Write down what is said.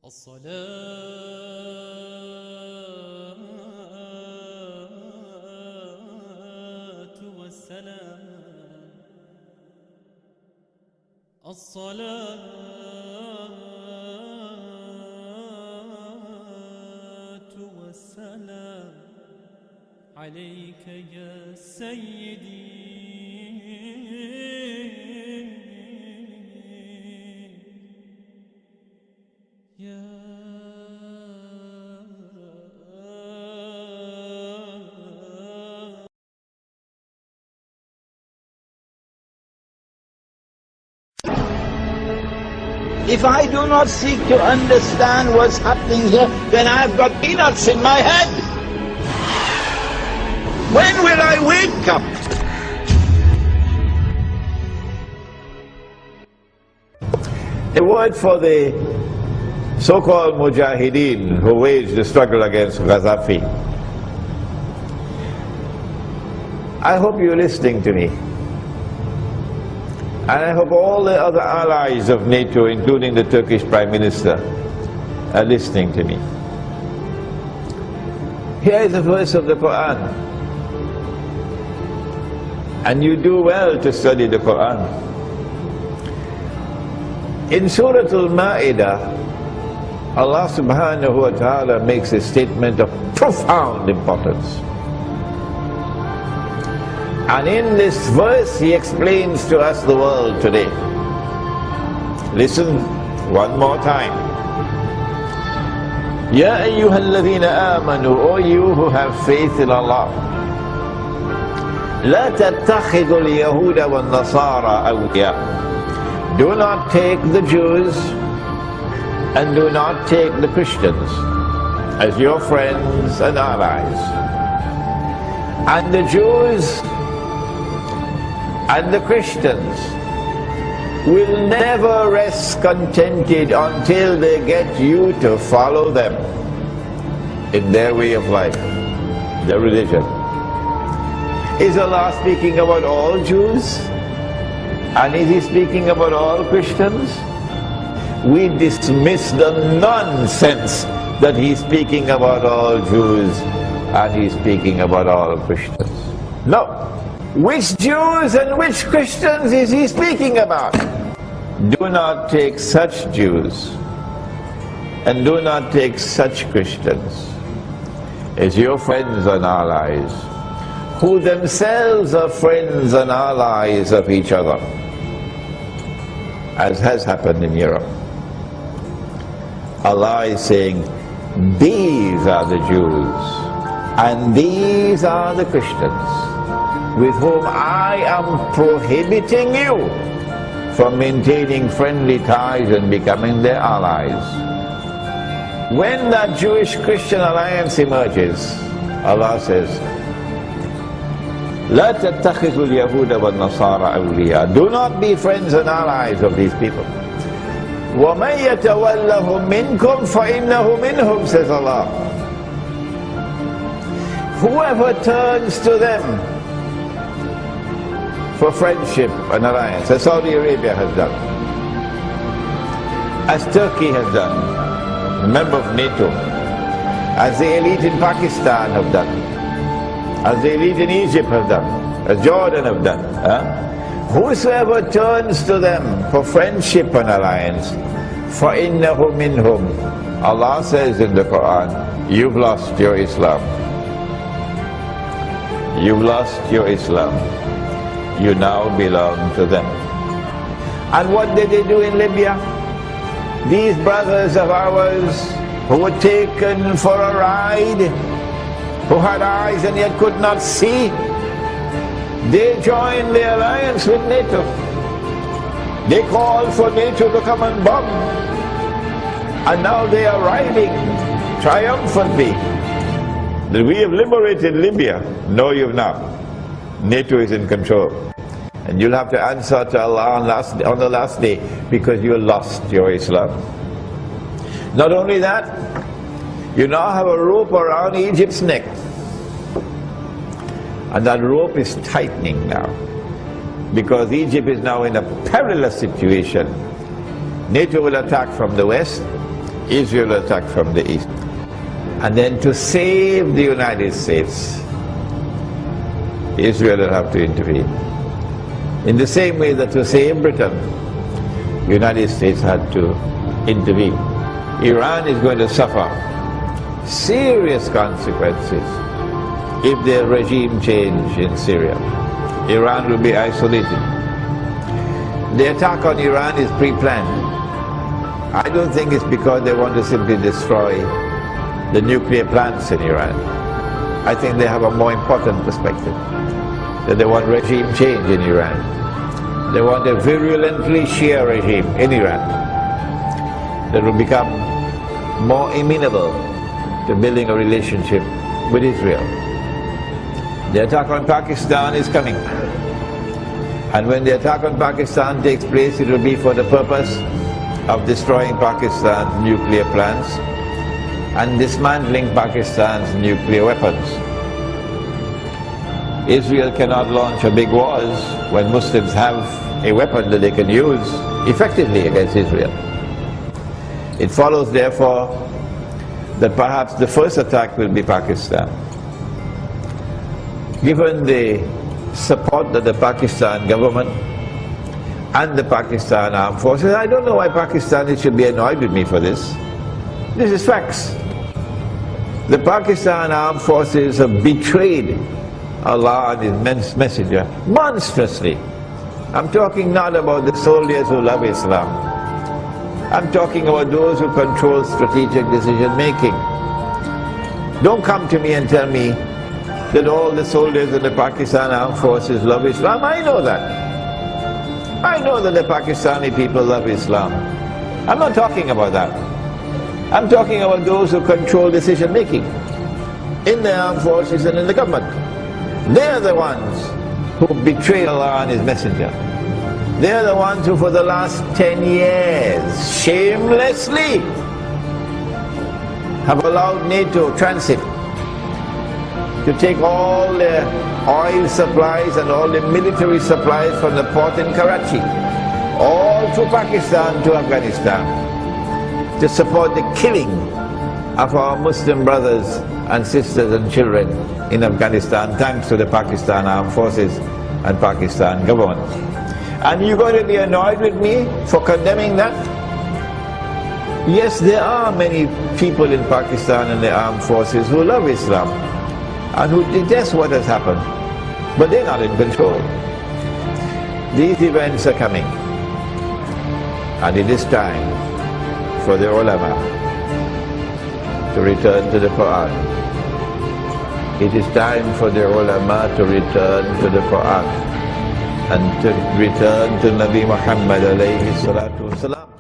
الصلاة والسلام عليك يا سيدي يا If I do not seek to understand what's happening here, then I've got peanuts in my head. When will I wake up? A word for the so-called mujahideen who waged the struggle against Gaddafi. I hope you're listening to me. And I hope all the other allies of NATO, including the Turkish Prime Minister, are listening to me. Here is a verse of the Quran. And you do well to study the Quran. In Surah Al-Ma'idah, Allah subhanahu wa ta'ala makes a statement of profound importance. And in this verse, he explains to us the world today. Listen one more time. Ya ayyuhalladhina amanu, O you who have faith in Allah. La tattakhidhu al-yahuda wal-nasara awliya. Do not take the Jews and do not take the Christians as your friends and allies. And the Jews and the Christians will never rest contented until they get you to follow them in their way of life, their religion. Is Allah speaking about all Jews? And is He speaking about all Christians? We dismiss the nonsense that He's speaking about all Jews and He's speaking about all Christians. No. Which Jews and which Christians is He speaking about? Do not take such Jews and do not take such Christians as your friends and allies, who themselves are friends and allies of each other, as has happened in Europe. Allah is saying, these are the Jews and these are the Christians with whom I am prohibiting you from maintaining friendly ties and becoming their allies. When that Jewish-Christian alliance emerges, Allah says, La tattakhidhu al-yahuda wal-nasara awliya. Do not be friends and allies of these people. وَمَنْ يَتَوَلَّهُمْ مِنْكُمْ فَإِنَّهُ مِنْهُمْ, says Allah. Whoever turns to them for friendship and alliance, as Saudi Arabia has done, as Turkey has done, a member of NATO, as the elite in Pakistan have done, as the elite in Egypt have done, as Jordan have done. Whosoever turns to them for friendship and alliance, فَإِنَّهُ مِنْهُمْ, Allah says in the Quran, you've lost your Islam. You've lost your Islam. You now belong to them. And what did they do in Libya? These brothers of ours who were taken for a ride, who had eyes and yet could not see, they joined the alliance with NATO. They called for NATO to come and bomb. And now they are riding triumphantly that we have liberated Libya. No, you've not. NATO is in control. And you'll have to answer to Allah on the last day because you lost your Islam. Not only that, you now have a rope around Egypt's neck. And that rope is tightening now, because Egypt is now in a perilous situation. NATO will attack from the west, Israel attack from the east. And then to save the United States, Israel will have to intervene. In the same way that to save Britain, the United States had to intervene. Iran is going to suffer serious consequences if their regime change in Syria. Iran will be isolated. The attack on Iran is pre-planned. I don't think it's because they want to simply destroy the nuclear plants in Iran. I think they have a more important perspective, that they want regime change in Iran. They want a virulently Shia regime in Iran that will become more amenable to building a relationship with Israel. The attack on Pakistan is coming. And when the attack on Pakistan takes place, it will be for the purpose of destroying Pakistan's nuclear plants and dismantling Pakistan's nuclear weapons. Israel cannot launch a big wars when Muslims have a weapon that they can use effectively against Israel. It follows, therefore, that perhaps the first attack will be Pakistan. Given the support that the Pakistan government and the Pakistan armed forces, I don't know why Pakistanis should be annoyed with me for this. This is facts. The Pakistan armed forces have betrayed Allah and His messenger monstrously. I'm talking not about the soldiers who love Islam. I'm talking about those who control strategic decision making. Don't come to me and tell me that all the soldiers in the Pakistan armed forces love Islam. I know that. I know that the Pakistani people love Islam. I'm not talking about that. I'm talking about those who control decision making in the armed forces and in the government. They're the ones who betray Allah and His messenger. They're the ones who for the last 10 years shamelessly have allowed NATO transit to take all the oil supplies and all the military supplies from the port in Karachi, all through Pakistan to Afghanistan, to support the killing of our Muslim brothers and sisters and children in Afghanistan, thanks to the Pakistan armed forces and Pakistan government. And you're going to be annoyed with me for condemning that? Yes, there are many people in Pakistan and the armed forces who love Islam and who detest what has happened, but they're not in control. These events are coming, and it is time for the ulama to return to the Quran. It is time for the ulama to return to the Quran and to return to Nabi Muhammad alayhi salatu wasalam.